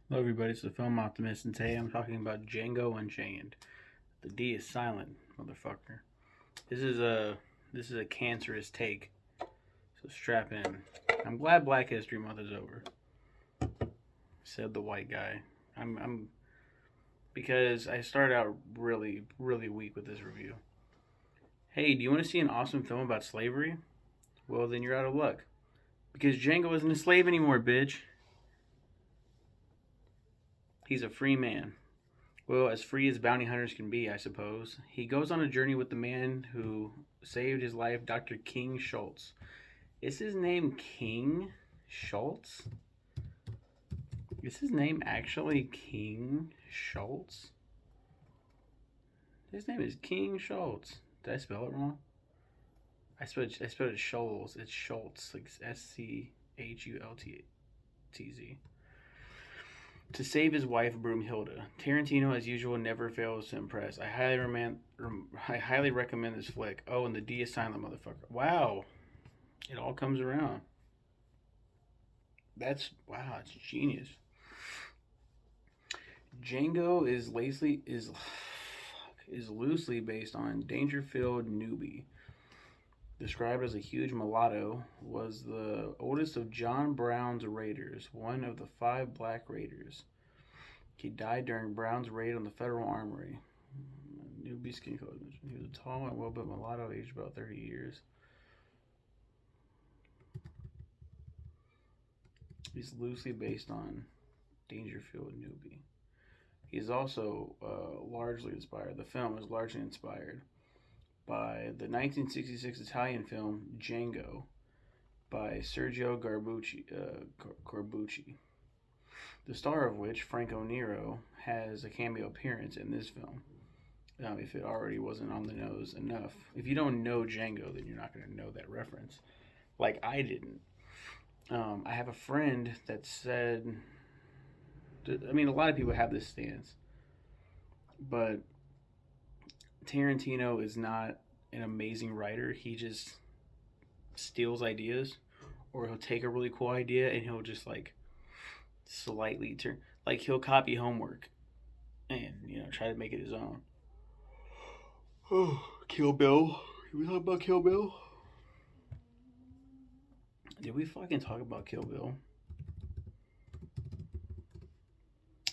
Hello, everybody. It's the Film Optimist, and today I'm talking about Django Unchained. The D is silent, motherfucker. This is a this is a cancerous take, so strap in. I'm glad Black History Month is over," said the white guy. I'm because I started out really weak with this review. Hey, do you want to see an awesome film about slavery? Well, then you're out of luck because Django isn't a slave anymore, bitch. He's a free man. Well, as free as bounty hunters can be, I suppose. He goes on a journey with the man who saved his life, Dr. King Schultz. Is his name King Schultz? Is his name actually King Schultz? His name is King Schultz. Did I spell it wrong? I spelled it Schultz. It's Schultz, like Schultz. To save his wife, Broomhilda. Tarantino, as usual, never fails to impress. I highly recommend this flick. Oh, and the D is silent, motherfucker. Wow, it all comes around. Wow, it's genius. Django is loosely based on Dangerfield Newby, described as a huge mulatto, was the oldest of John Brown's raiders, one of the five black raiders. He died during Brown's raid on the Federal Armory. Newbie skin color. He was a tall and well-built mulatto, aged about 30 years. He's loosely based on Dangerfield Newby. He's also largely inspired. The film is largely inspired by the 1966 Italian film Django by Sergio Corbucci, the star of which, Franco Nero, has a cameo appearance in this film. If it already wasn't on the nose enough. If you don't know Django, then you're not going to know that reference. Like I didn't. I have a friend that said, I mean, a lot of people have this stance, but Tarantino is not an amazing writer. He just steals ideas, or he'll take a really cool idea and he'll just like slightly turn, like he'll copy homework and try to make it his own. Oh, Kill Bill. Did we talk about Kill Bill? Did we fucking talk about Kill Bill?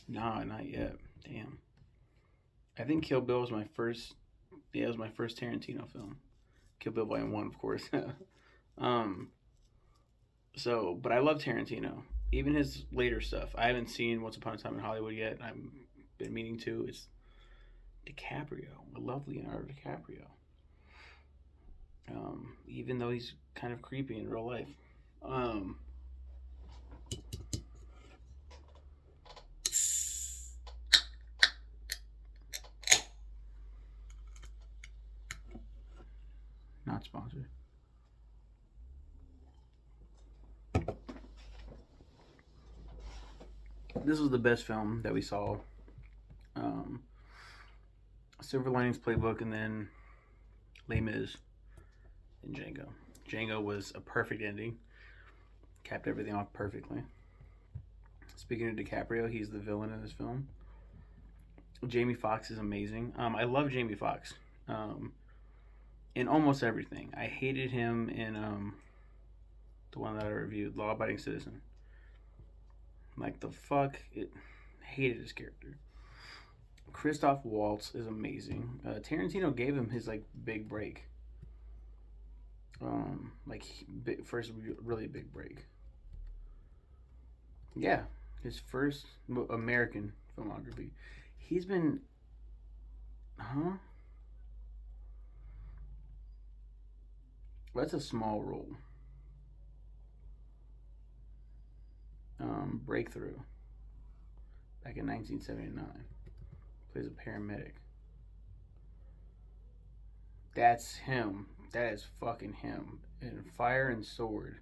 Nah, not yet. Damn. I think Kill Bill was my first. Yeah, it was my first Tarantino film. Kill Bill Volume 1, of course. um. But I love Tarantino. Even his later stuff. I haven't seen Once Upon a Time in Hollywood yet. I've been meaning to. It's DiCaprio. I love Leonardo DiCaprio. Even though he's kind of creepy in real life. Um, Not sponsored. This was the best film that we saw. Um, Silver Linings Playbook, and then Les Mis and Django. Django was a perfect ending. Capped everything off perfectly. Speaking of DiCaprio, he's the villain in this film. Jamie Foxx is amazing. I love Jamie Foxx in almost everything. I hated him in the one that I reviewed, Law Abiding Citizen. Like the fuck, it hated his character. Christoph Waltz is amazing. Tarantino gave him his like big break. First really big break. Yeah, his first American filmography. He's been, huh? That's a small role. Breakthrough back in 1979. Plays a paramedic. That's him. That is fucking him. And Fire and Sword.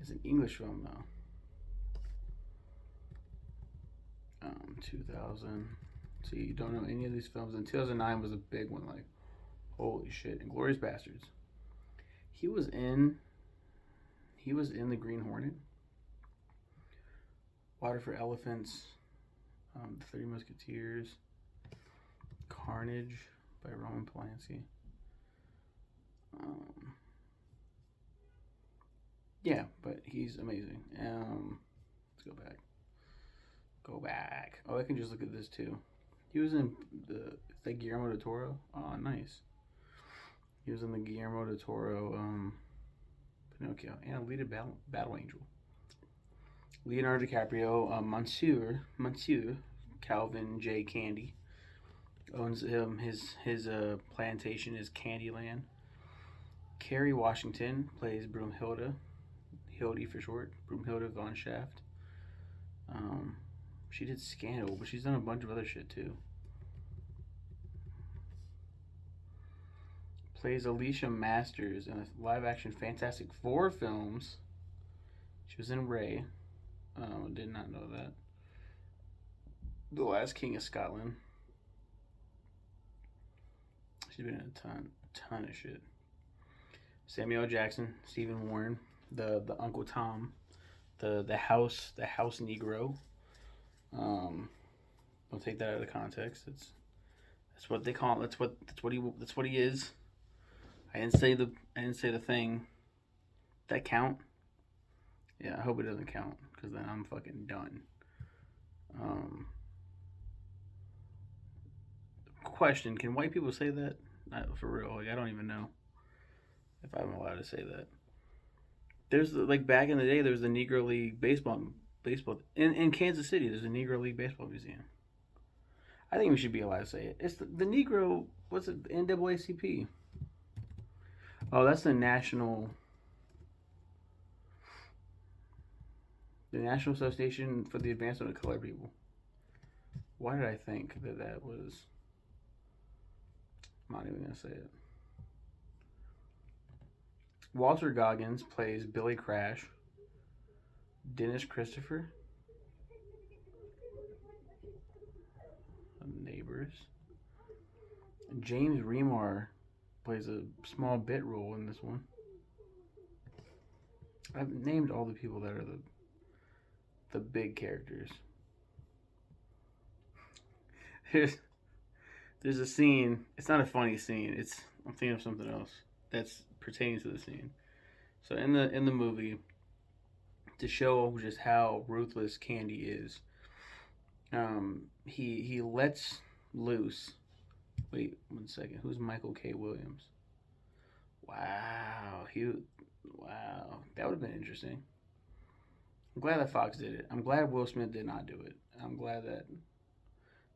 It's an English film though. 2000. See, you don't know any of these films. And 2009 was a big one. Like, holy shit. And Glorious Bastards. He was in. He was in the Green Hornet. Water for Elephants, The Three Musketeers, Carnage by Roman Polanski. Yeah, but he's amazing. Let's go back. Go back. Oh, I can just look at this too. He was in the Guillermo del Toro. Oh, nice. He was in the Guillermo del Toro Pinocchio and Alita Battle Angel. Leonardo DiCaprio, Monsieur Calvin J. Candy owns his plantation is Candyland. Kerry Washington plays Broomhilda, Hildy for short, Broomhilda von Shaft. She did Scandal, but she's done a bunch of other shit too. Plays Alicia Masters in a live-action Fantastic Four films. She was in Ray. Did not know that. The Last King of Scotland. She's been in a ton of shit. Samuel L. Jackson, Stephen Warren, the Uncle Tom, the house Negro. Don't take that out of context. That's what they call it. That's what he is. I didn't say the thing. That count? Yeah, I hope it doesn't count, because then I'm fucking done. Question: can white people say that? Not for real. Like, I don't even know if I'm allowed to say that. There's back in the day, there was the Negro League baseball in Kansas City. There's a Negro League baseball museum. I think we should be allowed to say it. It's the Negro. What's it? NAACP. Oh, that's the National Association for the Advancement of Colored People. Why did I think that was? I'm not even gonna say it. Walter Goggins plays Billy Crash. Dennis Christopher. Neighbors. James Remar plays a small bit role in this one. I've named all the people that are the big characters. There's a scene. It's not a funny scene. I'm thinking of something else that's pertaining to the scene. So in the movie, to show just how ruthless Candy is, he lets loose. Wait 1 second. Who's Michael K. Williams? Wow, that would have been interesting. I'm glad that Fox did it. I'm glad Will Smith did not do it. I'm glad that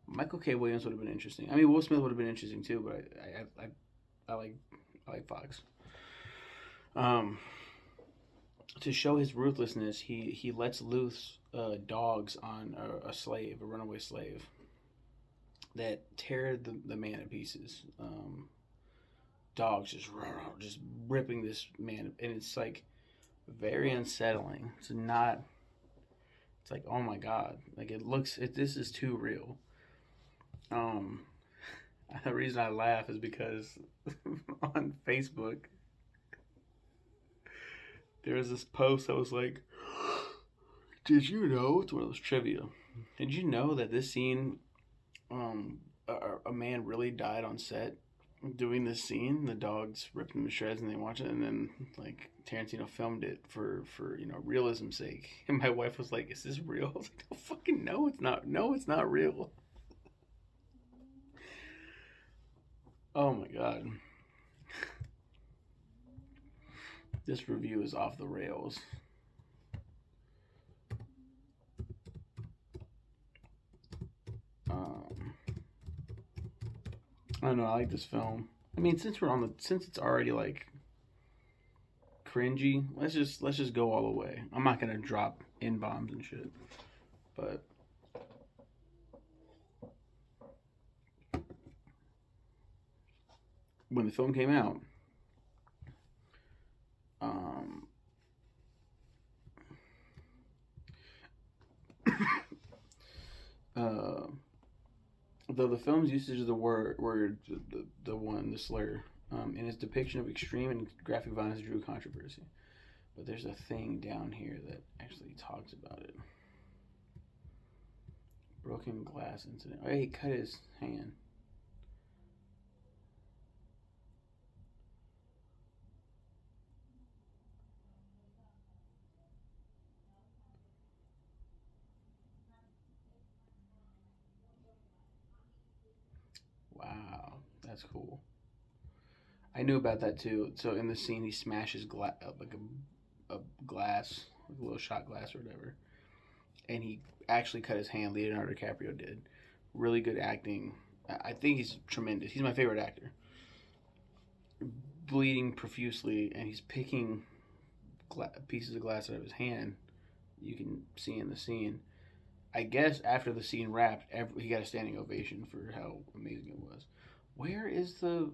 Michael K. Williams would have been interesting. I mean, Will Smith would have been interesting too, but I like Fox. To show his ruthlessness, he lets loose dogs on a runaway slave, that tear the man to pieces. Dogs just ripping this man, and it's like very unsettling. It's like, oh my god, like this is too real. The reason I laugh is because on Facebook there was this post that was like, did you know, it's one of those trivia, did you know that this scene, a man really died on set doing this scene? The dogs ripped him to shreds and they watch it, and then like Tarantino filmed it for realism's sake. And my wife was like, is this real? I was like, no, fucking no, it's not. No, it's not real. Oh my god. This review is off the rails. I don't know, I like this film. I mean, since it's already like cringy, let's just go all the way. I'm not gonna drop N-bombs and shit, but when the film came out, though the film's usage of the word the slur, in its depiction of extreme and graphic violence drew controversy. But there's a thing down here that actually talks about it. Broken glass incident. Oh, he cut his hand. Wow, that's cool. I knew about that too. So in the scene, he smashes like a glass, like a little shot glass or whatever, and he actually cut his hand. Leonardo DiCaprio did. Really good acting. I think he's tremendous. He's my favorite actor. Bleeding profusely, and he's picking pieces of glass out of his hand. You can see in the scene. I guess after the scene wrapped, he got a standing ovation for how amazing it was. Where is the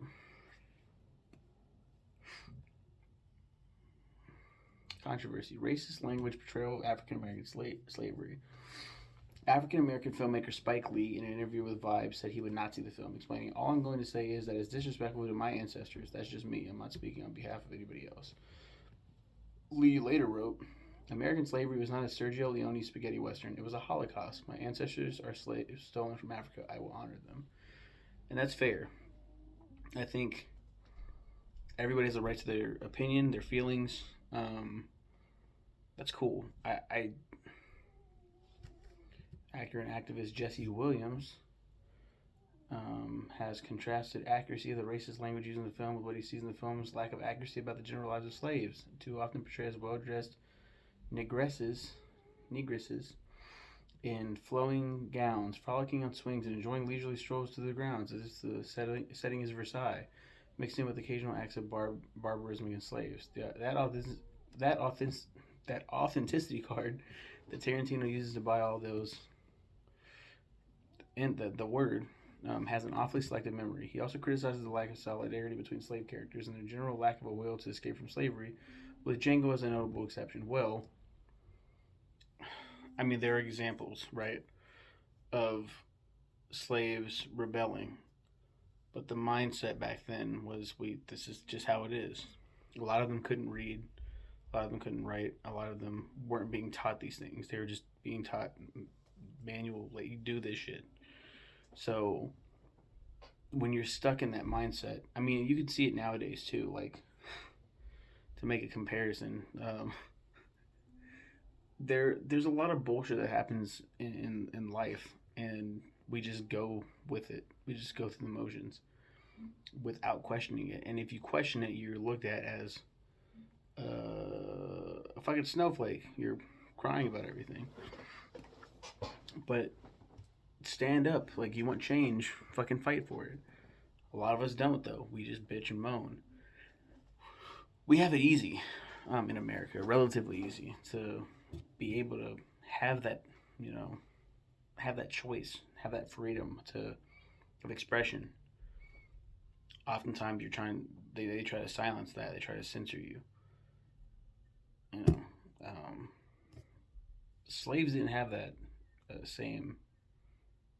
controversy? Racist language portrayal of African American slavery. African American filmmaker Spike Lee, in an interview with Vibe, said he would not see the film, explaining, "All I'm going to say is that it's disrespectful to my ancestors. That's just me. I'm not speaking on behalf of anybody else." Lee later wrote, "American slavery was not a Sergio Leone spaghetti western. It was a Holocaust. My ancestors are slaves stolen from Africa. I will honor them." And that's fair. I think everybody has a right to their opinion, their feelings. That's cool. Actor and activist Jesse Williams has contrasted accuracy of the racist language used in the film with what he sees in the film's lack of accuracy about the general lives of slaves, too often portrayed as well-dressed negresses in flowing gowns, frolicking on swings, and enjoying leisurely strolls through the grounds, as if the setting is Versailles, mixed in with occasional acts of barbarism against slaves. That authenticity card that Tarantino uses to buy all those, and the word has an awfully selective memory. He also criticizes the lack of solidarity between slave characters and the general lack of a will to escape from slavery, with Django as a notable exception. Well, I mean, there are examples, right, of slaves rebelling, but the mindset back then was, this is just how it is. A lot of them couldn't read, a lot of them couldn't write, a lot of them weren't being taught these things. They were just being taught manual, like, you do this shit. So when you're stuck in that mindset, I mean, you can see it nowadays too. Like, to make a comparison, there's a lot of bullshit that happens in life, and we just go with it. We just go through the motions without questioning it. And if you question it, you're looked at as a fucking snowflake. You're crying about everything. But stand up. Like, you want change, fucking fight for it. A lot of us don't, though. We just bitch and moan. We have it easy in America, relatively easy, to be able to have that, have that choice, have that freedom of expression. Oftentimes, they try to silence that. They try to censor you. Slaves didn't have that same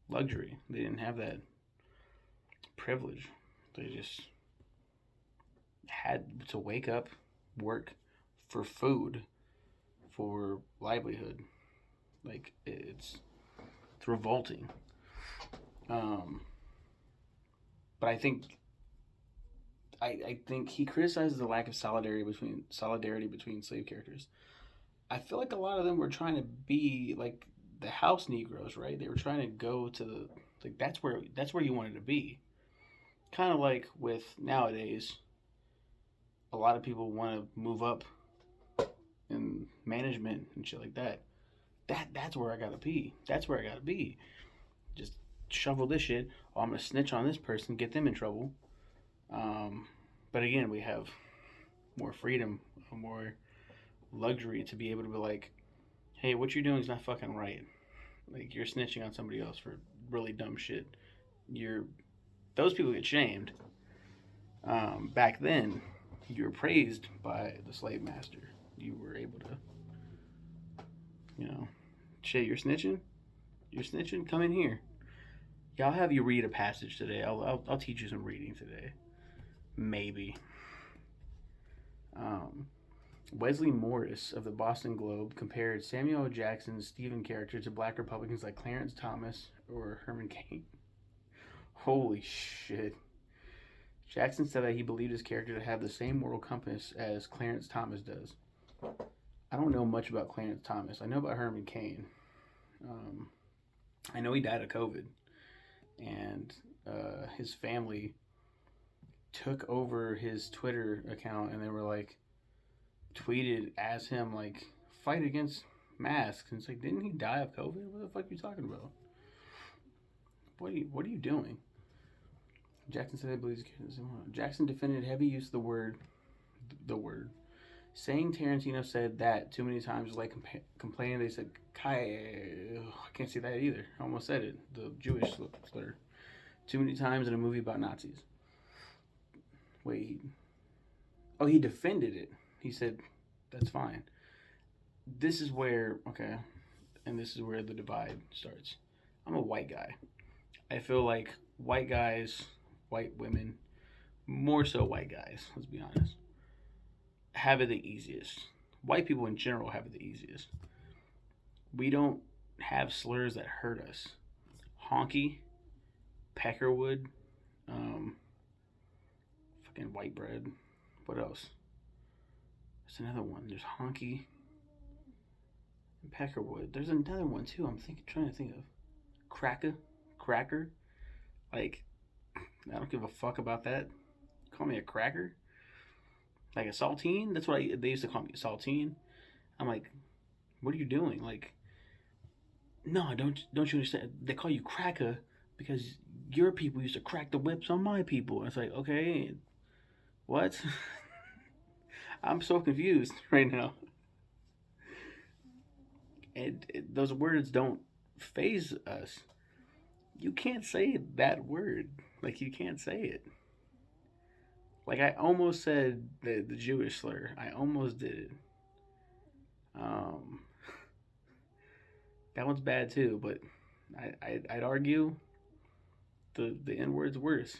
luxury. They didn't have that privilege. They just had to wake up, work for food, for livelihood. Like, it's revolting. But I think he criticizes the lack of solidarity between slave characters. I feel like a lot of them were trying to be like the house Negroes, right? They were trying to go to the, like, that's where you wanted to be. Kind of like with nowadays, a lot of people want to move up in management and shit like that. That's where I gotta be. That's where I gotta be. Just shovel this shit. Oh, I'm gonna snitch on this person, get them in trouble. But again, we have more freedom, more luxury to be able to be like, hey, what you're doing is not fucking right. Like, you're snitching on somebody else for really dumb shit. Those people get shamed. Back then, you were praised by the slave master. You were able to, shit, you're snitching? You're snitching? Come in here. Yeah, I'll have you read a passage today. I'll teach you some reading today. Maybe. Wesley Morris of the Boston Globe compared Samuel L. Jackson's Stephen character to black Republicans like Clarence Thomas or Herman Cain. Holy shit. Jackson said that he believed his character to have the same moral compass as Clarence Thomas does. I don't know much about Clarence Thomas. I know about Herman Cain. I know he died of COVID, and his family took over his Twitter account, and they were like, tweeted as him like, fight against masks. And it's like, didn't he die of COVID? What the fuck are you talking about? What are you doing? Jackson said he believes Jackson defended heavy use of the word, saying Tarantino said that too many times, like complaining. They said I can't say that either. I almost said it. The Jewish slur too many times in a movie about Nazis. Wait. Oh, he defended it. He said, that's fine. This is where, okay, and this is where the divide starts. I'm a white guy. I feel like white guys, white women, more so white guys, let's be honest, have it the easiest. White people in general have it the easiest. We don't have slurs that hurt us. Honky, peckerwood, fucking white bread. What else? There's another one. There's honky and peckerwood. There's another one too. Trying to think of cracker. Like, I don't give a fuck about that. Call me a cracker. Like a saltine. That's what they used to call me, a saltine. I'm like, what are you doing? Like, no, don't you understand? They call you cracker because your people used to crack the whips on my people. And it's like, okay, what? I'm so confused right now. And those words don't phase us. You can't say that word. Like, you can't say it. Like, I almost said the Jewish slur. I almost did it. That one's bad too, but I'd argue the N word's worse.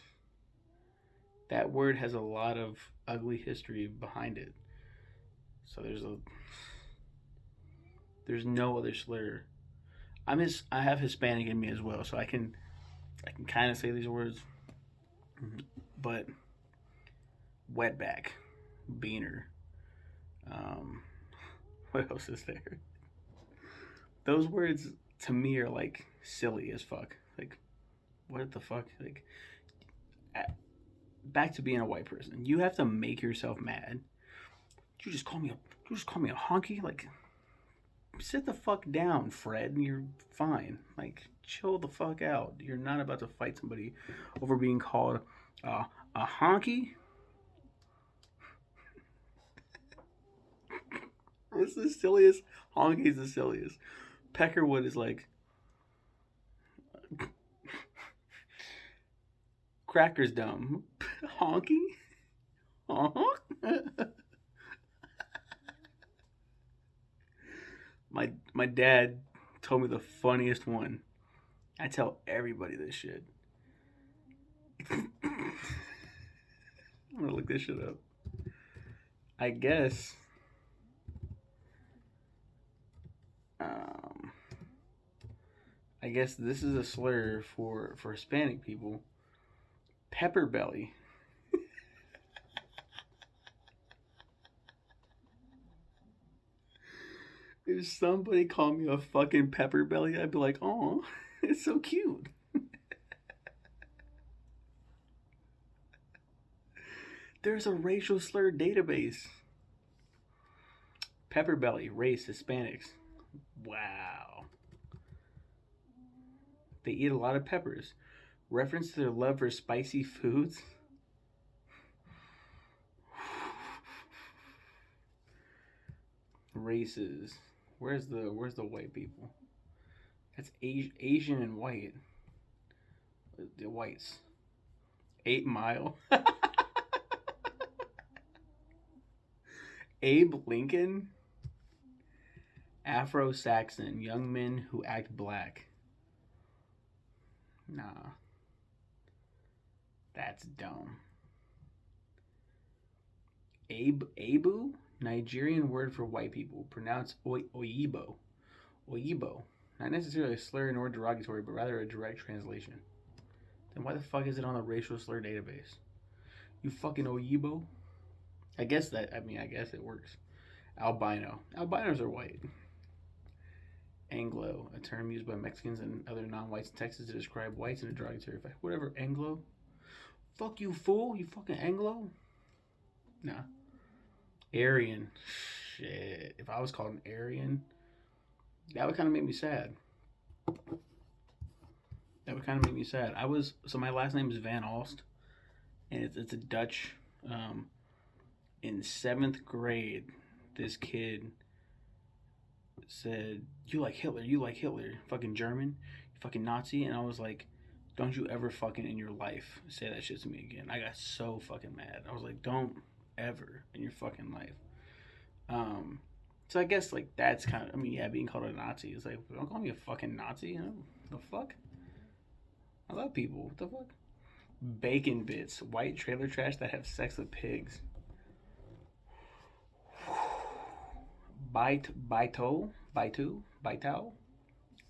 That word has a lot of ugly history behind it. So there's no other slur. I have Hispanic in me as well, so I can kind of say these words. But wetback, beaner. What else is there? Those words to me are like silly as fuck. Like, what the fuck? Like, back to being a white person. You have to make yourself mad. You just call me a honky? Like, sit the fuck down, Fred. You're fine. Like, chill the fuck out. You're not about to fight somebody over being called a honky. It's the silliest. Honky's the silliest. Peckerwood is like, cracker's dumb. Honky? My dad told me the funniest one. I tell everybody this shit. I'm gonna look this shit up. I guess this is a slur for Hispanic people. Pepper belly. If somebody called me a fucking pepper belly, I'd be like, oh, it's so cute. There's a racial slur database. Pepper belly, race, Hispanics. Wow. They eat a lot of peppers. Reference to their love for spicy foods. Races. Where's the white people? That's Asian and white. The whites. 8 Mile. Abe Lincoln. Afro-Saxon. Young men who act black. Nah. That's dumb. Abu? Nigerian word for white people, pronounced Oyibo. Oyibo. Not necessarily a slur nor derogatory, but rather a direct translation. Then why the fuck is it on the racial slur database? You fucking Oyibo? I guess it works. Albino. Albinos are white. Anglo, a term used by Mexicans and other non-whites in Texas to describe whites in a derogatory effect. Whatever, Anglo. Fuck you, fool. You fucking Anglo? Nah. Aryan. Shit. If I was called an Aryan, that would kind of make me sad. My last name is Van Alst, and it's a Dutch. In 7th grade, this kid said, "You like Hitler? You like Hitler? Fucking German? You fucking Nazi?" And I was like, "Don't you ever fucking in your life say that shit to me again." I got so fucking mad. I was like, "Don't ever in your fucking life." So I guess like that's kind of, being called a Nazi is like, don't call me a fucking Nazi. You know? The fuck? I love people. What the fuck? Bacon bits, white trailer trash that have sex with pigs. Baitao,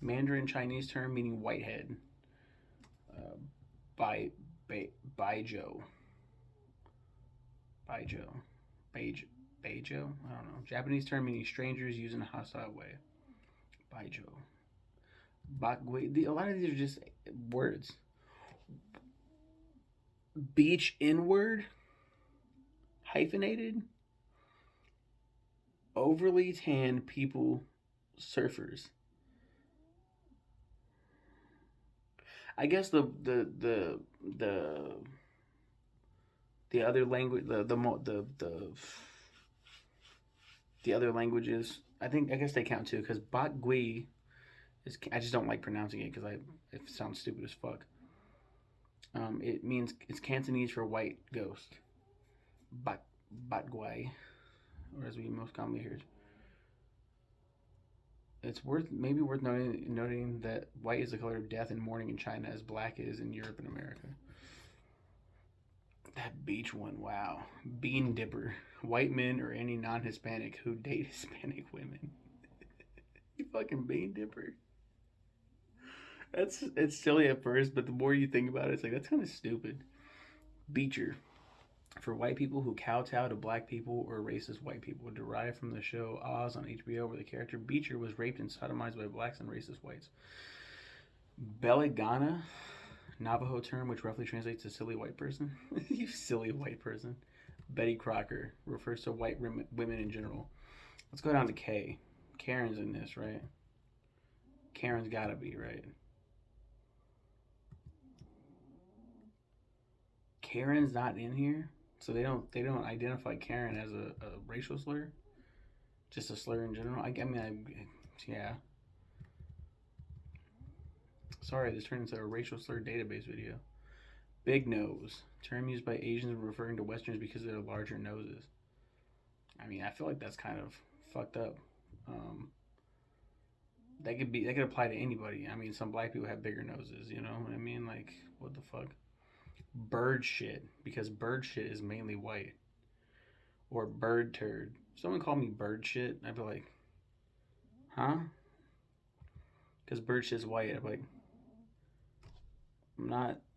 Mandarin Chinese term meaning whitehead. Bai, Baijo, Baijo, Baijo, Baijo. I don't know. Japanese term meaning strangers used in a hostile way. Baijo, Bakwe. A lot of these are just words. Beach inward, hyphenated. Overly tan people, surfers. I guess the other language the other languages, I guess they count too, because Bakgui is, I just don't like pronouncing it because it sounds stupid as fuck. It means, it's Cantonese for white ghost. Batgwai, or as we most commonly hear. It's worth noting that white is the color of death and mourning in China, as black is in Europe and America. That beach one, wow. Bean dipper, white men or any non-Hispanic who date Hispanic women. You fucking bean dipper. It's silly at first, but the more you think about it, it's like, that's kind of stupid. Beacher, for white people who kowtow to black people or racist white people, derived from the show Oz on HBO, where the character Beecher was raped and sodomized by blacks and racist whites. Beligana, Navajo term which roughly translates to silly white person. You silly white person. Betty Crocker refers to white women in general. Let's go down to K. Karen's in this, right? Karen's gotta be, right? Karen's not in here, so they don't identify Karen as a racial slur, just a slur in general. Yeah. Sorry, this turned into a racial slur database video. Big nose, term used by Asians referring to Westerns because of their larger noses. I feel like that's kind of fucked up. That could apply to anybody. Some black people have bigger noses. You know what I mean? Like, what the fuck? Bird shit, because bird shit is mainly white. Or bird turd. If someone called me bird shit, I'd be like, huh? Because bird shit's white. I'd be like,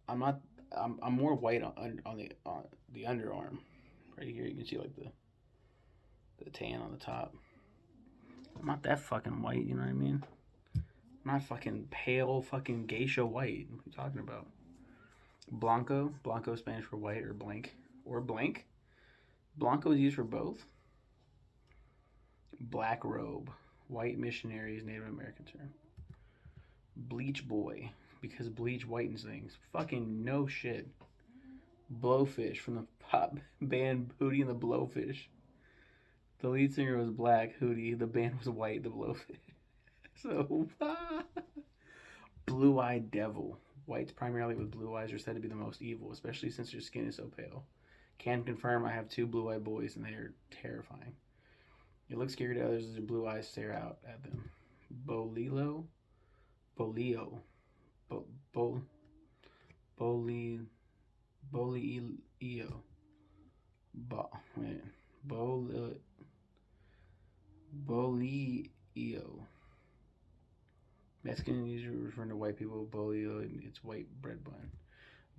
I'm more white on the underarm. Right here, you can see like the tan on the top. I'm not that fucking white, you know what I mean? I'm not fucking pale, fucking geisha white. What are you talking about? Blanco, Spanish for white or blank. Blanco is used for both. Black robe, white missionaries, Native American term. Bleach boy, because bleach whitens things. Fucking no shit. Blowfish, from the pop band Hootie and the Blowfish. The lead singer was black, Hootie. The band was white, the Blowfish. So, blue-eyed devil. Whites primarily with blue eyes are said to be the most evil, especially since their skin is so pale. Can confirm I have 2 blue-eyed boys and they are terrifying. It looks scary to others as their blue eyes stare out at them. Bolio. Bolio. Bolillo. Mexican usually referring to white people. Bolillo, it's white bread bun.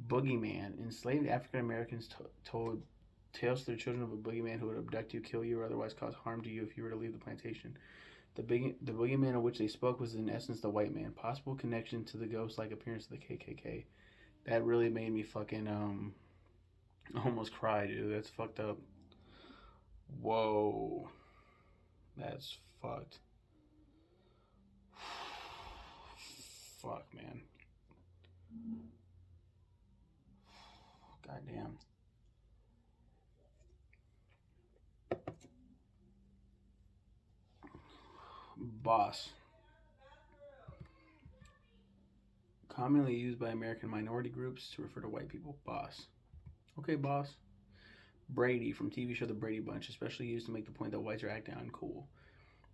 Boogeyman. Enslaved African Americans told tales to their children of a boogeyman who would abduct you, kill you, or otherwise cause harm to you if you were to leave the plantation. The boogeyman of which they spoke was in essence the white man. Possible connection to the ghost-like appearance of the KKK. That really made me fucking almost cry, dude. That's fucked up. Whoa, that's fucked. Fuck, man. Goddamn. Boss. Commonly used by American minority groups to refer to white people. Boss. Okay, boss. Brady from TV show The Brady Bunch, especially used to make the point that whites are acting uncool.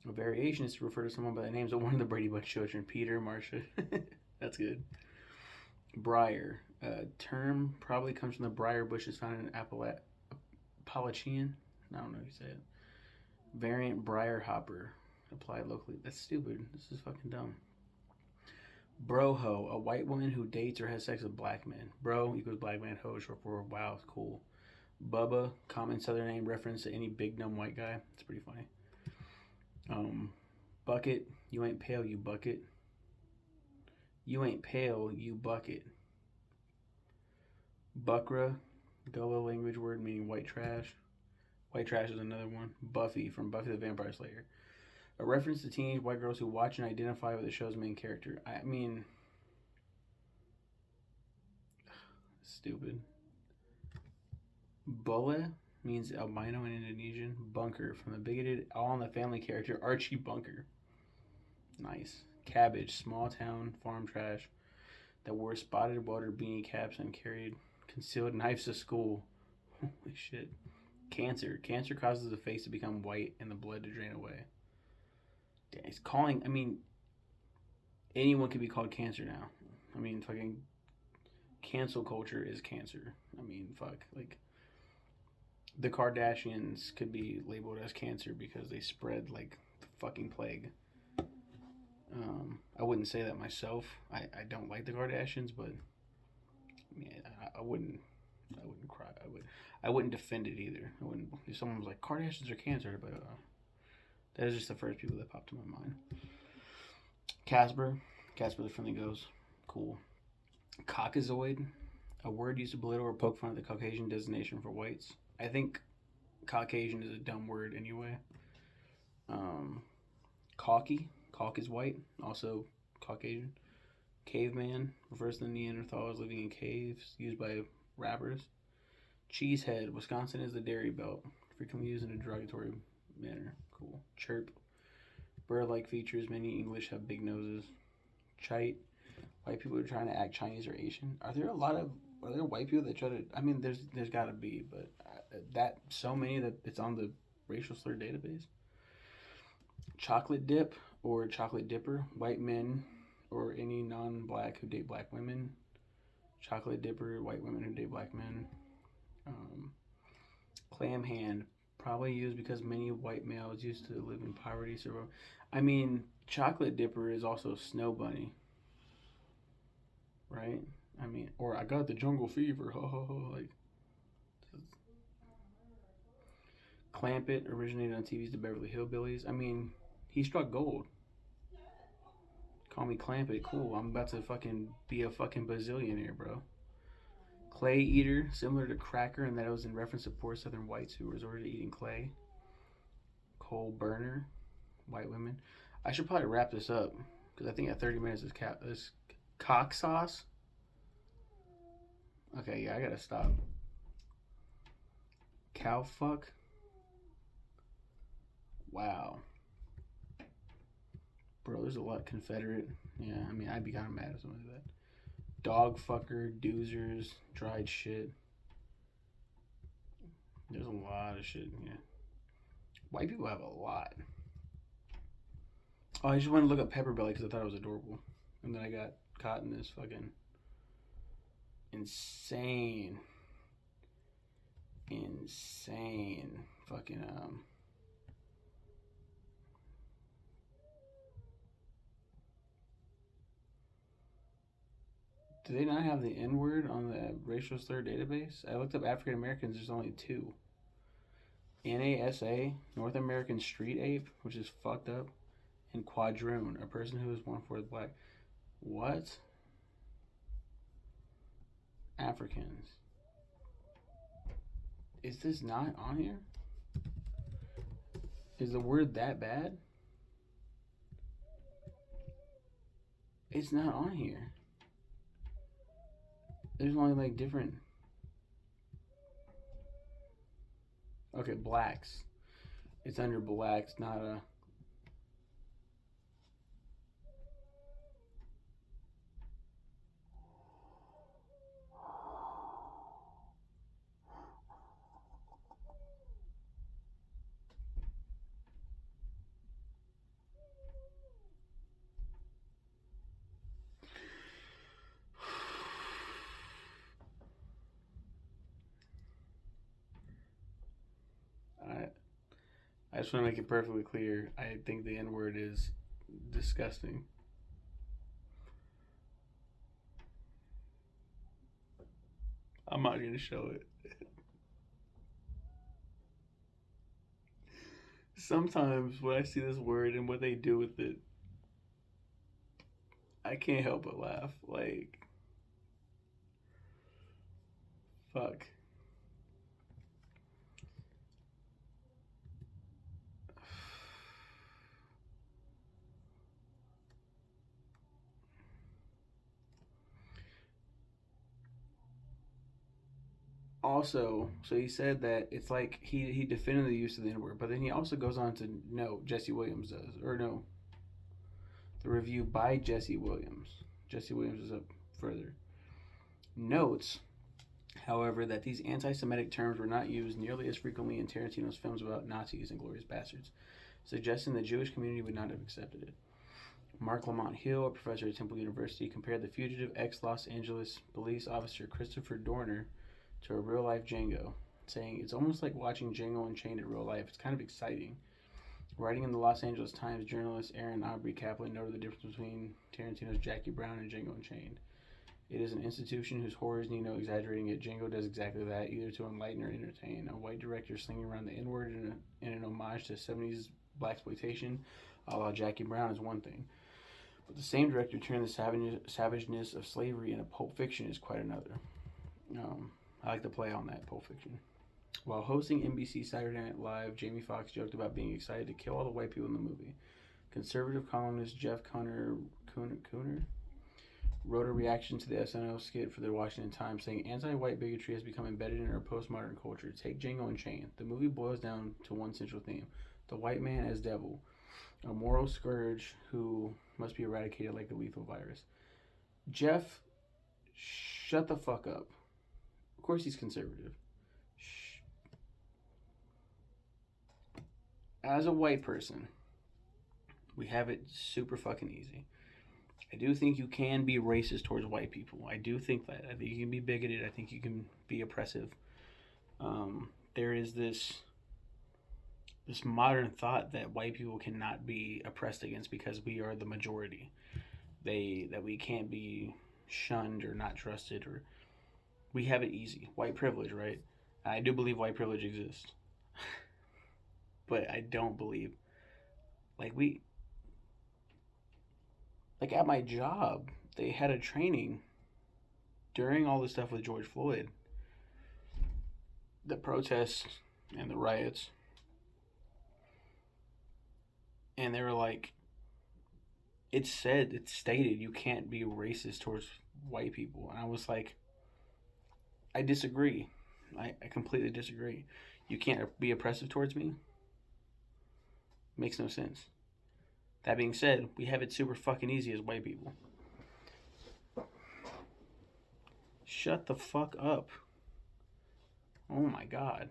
A variation is to refer to someone by the names of one of the Brady Bunch children, Peter, Marcia. That's good. Briar. Term probably comes from the briar bushes found in Appalachian. I don't know how you say it. Variant briar hopper. Applied locally. That's stupid. This is fucking dumb. Broho, a white woman who dates or has sex with black men. Bro equals black man, ho short for wow, cool. Bubba, common southern name reference to any big dumb white guy. It's pretty funny. Bucket, you ain't pale, you bucket. You ain't pale, you bucket. Buckra, Gullah language word meaning white trash. White trash is another one. Buffy from Buffy the Vampire Slayer. A reference to teenage white girls who watch and identify with the show's main character. I mean, stupid. Bole means albino in Indonesian. Bunker from the bigoted All in the Family character Archie Bunker. Nice. Cabbage, small town farm trash that wore spotted water beanie caps and carried concealed knives to school. Holy shit. Cancer. Cancer causes the face to become white and the blood to drain away. It's calling, I mean, anyone can be called cancer now. I mean, fucking cancel culture is cancer. I mean, fuck. Like, the Kardashians could be labeled as cancer because they spread like the fucking plague. I wouldn't say that myself. I don't like the Kardashians, but I mean, I wouldn't cry. I wouldn't defend it either. I wouldn't. If someone was like Kardashians are cancer, but that is just the first people that popped to my mind. Casper the friendly ghost, cool. Caucasoid, a word used to belittle or poke fun at the Caucasian designation for whites. I think Caucasian is a dumb word anyway. Cauchy is white, also Caucasian. Caveman refers to the Neanderthals living in caves, used by rappers. Cheesehead, Wisconsin is the dairy belt, frequently used in a derogatory manner. Cool. Chirp, bird-like features. Many English have big noses. Chite, white people are trying to act Chinese or Asian. Are there white people that try to? I mean, there's got to be, but that so many that it's on the racial slur database. Chocolate dip or chocolate dipper, white men or any non-black who date black women. Chocolate dipper, white women who date black men. Clam hand, probably used because many white males used to live in poverty. I mean, chocolate dipper is also snow bunny, right? I mean, or I got the jungle fever, ho ho ho, like. Clampett originated on TV's The Beverly Hillbillies. I mean, he struck gold. Call me Clampett, cool. I'm about to fucking be a fucking bazillionaire, bro. Clay eater, similar to cracker in that it was in reference to poor southern whites who resorted to eating clay. Coal burner, white women. I should probably wrap this up because I think at 30 minutes is cock sauce. Okay, yeah, I gotta stop. Cow fuck. Wow. Bro, there's a lot. Confederate. Yeah, I mean, I'd be kind of mad at something like that. Dog fucker, doozers, dried shit. There's a lot of shit. Yeah. White people have a lot. Oh, I just wanted to look up Pepper Belly because I thought it was adorable. And then I got caught in this fucking insane fucking Do they not have the N word on the racial slur database? I looked up African Americans, there's only two. NASA, North American street ape, which is fucked up, and quadroon, a person who is 1/4 black. What? Africans. Is this not on here? Is the word that bad? It's not on here. There's only like different. Okay, blacks. It's under blacks, not a. I just want to make it perfectly clear. I think the N word is disgusting. I'm not going to show it. Sometimes when I see this word and what they do with it, I can't help but laugh. Like, fuck. Also, so he said that it's like he defended the use of the N word, but then he also goes on to note Jesse Williams does, or no, the review by Jesse Williams. Jesse Williams is up further. Notes, however, that these anti-Semitic terms were not used nearly as frequently in Tarantino's films about Nazis and Glorious Bastards, suggesting the Jewish community would not have accepted it. Mark Lamont Hill, a professor at Temple University, compared the fugitive ex-Los Angeles police officer Christopher Dorner to a real-life Django, saying, "It's almost like watching Django Unchained in real life. It's kind of exciting." Writing in the Los Angeles Times, journalist Aaron Aubrey Kaplan noted the difference between Tarantino's Jackie Brown and Django Unchained. "It is an institution whose horrors need no exaggerating, yet Django does exactly that, either to enlighten or entertain. A white director slinging around the N-word in an homage to 70s blaxploitation, a la Jackie Brown, is one thing. But the same director turned the savageness of slavery into Pulp Fiction is quite another." I like to play on that, Pulp Fiction. While hosting NBC Saturday Night Live, Jamie Foxx joked about being excited to kill all the white people in the movie. Conservative columnist Jeff Cooner wrote a reaction to the SNL skit for the Washington Times, saying, "Anti-white bigotry has become embedded in our postmodern culture. Take Django Unchained. The movie boils down to one central theme: the white man as devil, a moral scourge who must be eradicated like the lethal virus." Jeff, shut the fuck up. Of course he's conservative. As a white person, we have it super fucking easy. I do think you can be racist towards white people. I do think that. I think you can be bigoted. I think you can be oppressive. There is this modern thought that white people cannot be oppressed against because we are the majority. That we can't be shunned or not trusted, or we have it easy. White privilege, right? I do believe white privilege exists. But I don't believe like at my job, they had a training during all the stuff with George Floyd, the protests and the riots, and they were like, it's stated you can't be racist towards white people. And I was like, I disagree. I completely disagree. You can't be oppressive towards me? Makes no sense. That being said, we have it super fucking easy as white people. Shut the fuck up. Oh my god.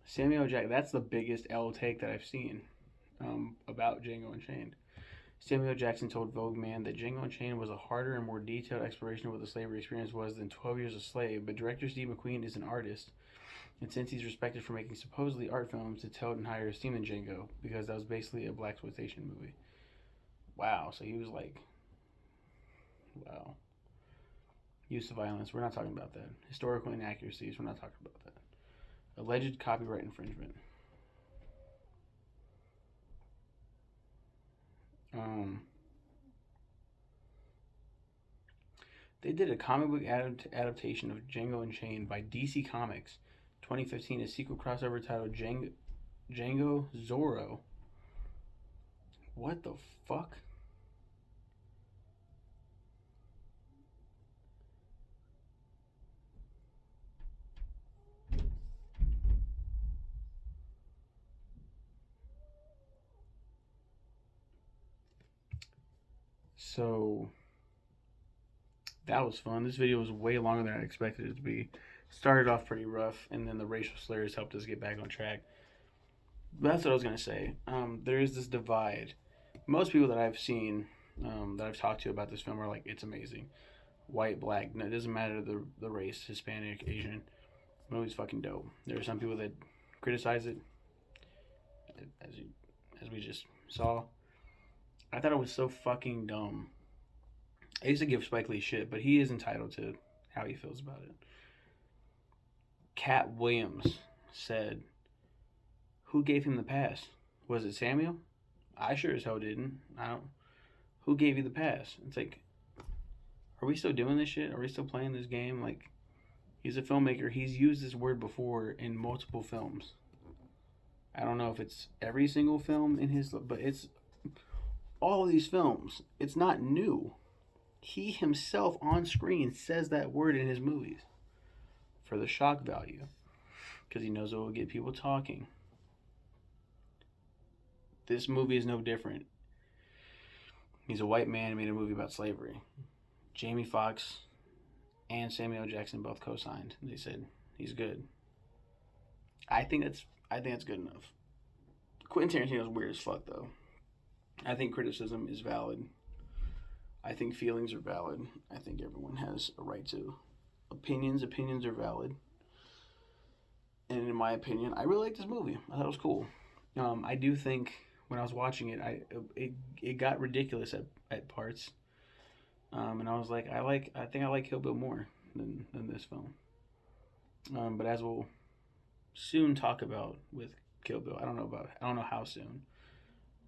Samuel Jackson, that's the biggest L take that I've seen about Django Unchained. Samuel Jackson told Vogue Man that Django Unchained was a harder and more detailed exploration of what the slavery experience was than 12 Years a Slave, but director Steve McQueen is an artist, and since he's respected for making supposedly art films, it's held in higher esteem than Django, because that was basically a blaxploitation movie. Wow, so he was like, wow. use of violence. We're not talking about that. Historical inaccuracies. We're not talking about that. Alleged copyright infringement. They did a comic book adaptation of Django Unchained by DC Comics 2015, a sequel crossover titled Django Zorro. What the fuck? So that was fun. This video was way longer than I expected it to be. Started off pretty rough, and then the racial slurs helped us get back on track. But that's what I was gonna say. There is this divide. Most people that I've seen, that I've talked to about this film, are like, it's amazing. White, black, no, it doesn't matter the race, Hispanic, Asian. The movie's fucking dope. There are some people that criticize it, as we just saw. I thought it was so fucking dumb. I used to give Spike Lee shit, but he is entitled to how he feels about it. Cat Williams said, "Who gave him the pass? Was it Samuel? I sure as hell didn't. I don't. Who gave you the pass?" It's like, are we still doing this shit? Are we still playing this game? Like, he's a filmmaker. He's used this word before in multiple films. I don't know if it's every single film in his, but it's all of these films. It's not new. He himself on screen says that word in his movies for the shock value, because he knows it will get people talking. This movie is no different. He's a white man who made a movie about slavery. Jamie Foxx and Samuel L. Jackson both co-signed. They said he's good. I think that's good enough. Quentin Tarantino's weird as fuck, though. I think criticism is valid. I think feelings are valid. I think everyone has a right to opinions. Opinions are valid. And in my opinion, I really like this movie. I thought it was cool. I do think when I was watching it, it got ridiculous at parts. And I was like, I think I like Kill Bill more than this film. But as we'll soon talk about with Kill Bill, I don't know how soon.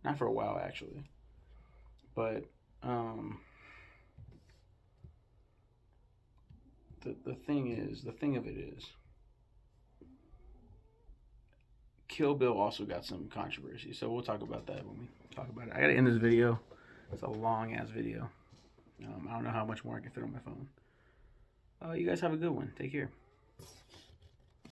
Not for a while, actually. But the thing of it is, Kill Bill also got some controversy, so we'll talk about that when we talk about it. I gotta end this video. It's a long ass video. I don't know how much more I can fit on my phone. You guys have a good one. Take care.